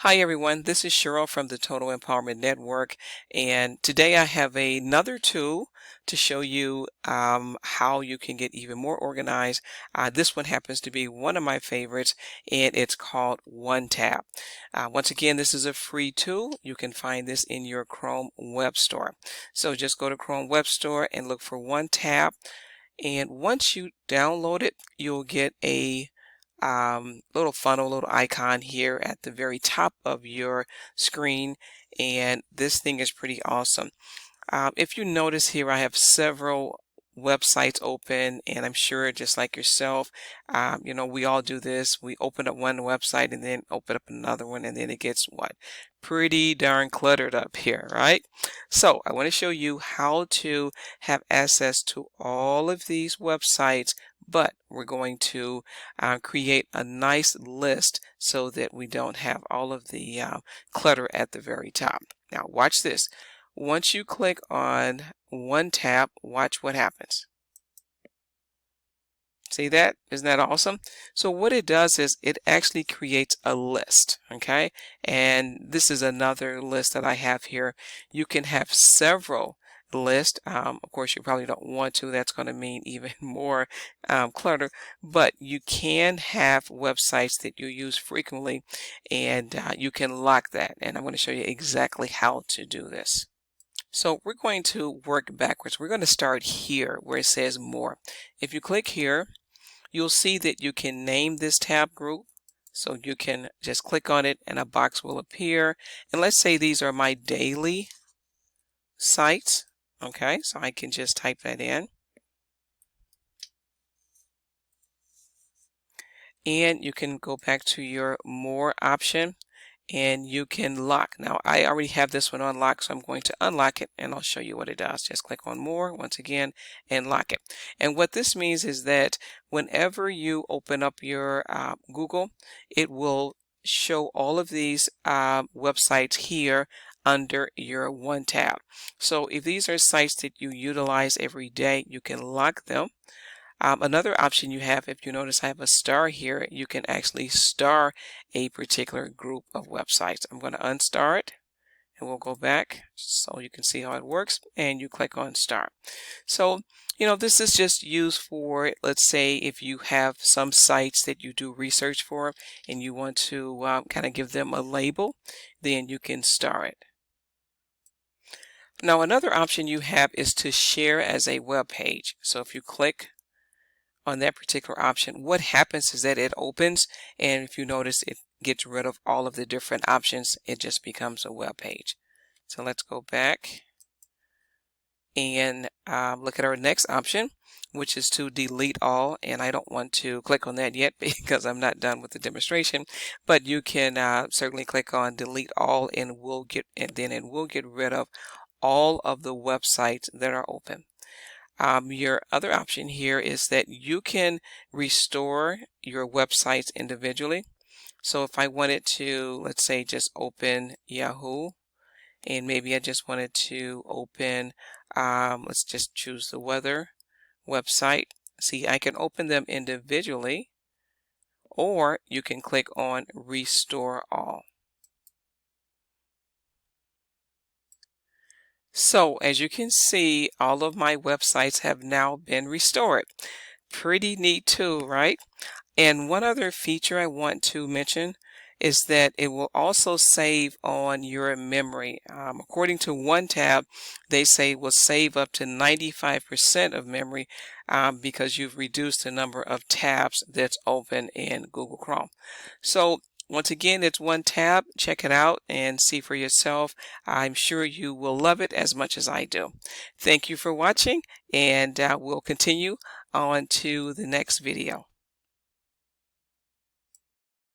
Hi everyone, this is Cheryl from the Total Empowerment Network, and today I have another tool to show you how you can get even more organized. This one happens to be one of my favorites, and it's called OneTab. Once again, this is a free tool. You can find this in your Chrome Web Store. So just go to Chrome Web Store and look for OneTab, and once you download it, you'll get a little funnel, little icon here at the very top of your screen, and this thing is pretty awesome. If you notice here, I have several websites open, and I'm sure just like yourself, we all do this. We open up one website and then open up another one, and then it gets what? Pretty darn cluttered up here, right? So I want to show you how to have access to all of these websites, but we're going to create a nice list so that we don't have all of the clutter at the very top. Now watch this. Once you click on OneTab, watch what happens. See that? Isn't that awesome? So what it does is it actually creates a list, okay? And this is another list that I have here. You can have several lists. Of course, you probably don't want to. That's going to mean even more clutter. But you can have websites that you use frequently, and you can lock that. And I'm going to show you exactly how to do this. So we're going to work backwards. We're going to start here where it says more. If you click here, you'll see that you can name this tab group. So you can just click on it and a box will appear. And let's say these are my daily sites. Okay, so I can just type that in. And you can go back to your more option, and you can lock. Now I already have this one unlocked, so I'm going to unlock it and I'll show you what it does. Just click on more once again and lock it. And what this means is that whenever you open up your Google, it will show all of these websites here under your OneTab. So if these are sites that you utilize every day, you can lock them. Another option you have, if you notice I have a star here, you can actually star a particular group of websites. I'm going to unstar it and we'll go back so you can see how it works, and you click on star. So, this is just used for, let's say, if you have some sites that you do research for and you want to kind of give them a label, then you can star it. Now, another option you have is to share as a web page. So if you click on that particular option, what happens is that it opens, and if you notice, it gets rid of all of the different options. It just becomes a web page. So let's go back and look at our next option, which is to delete all, and I don't want to click on that yet because I'm not done with the demonstration, but you can certainly click on delete all, and it will get rid of all of the websites that are open. Your other option here is that you can restore your websites individually. So if I wanted to, let's say, just open Yahoo, and maybe I just wanted to open, let's just choose the weather website. See, I can open them individually, or you can click on Restore All. So as you can see, all of my websites have now been restored. Pretty neat tool, right? And one other feature I want to mention is that it will also save on your memory. According to OneTab, they say it will save up to 95% of memory because you've reduced the number of tabs that's open in Google Chrome. So once again, it's OneTab. Check it out and see for yourself. I'm sure you will love it as much as I do. Thank you for watching, and we'll continue on to the next video.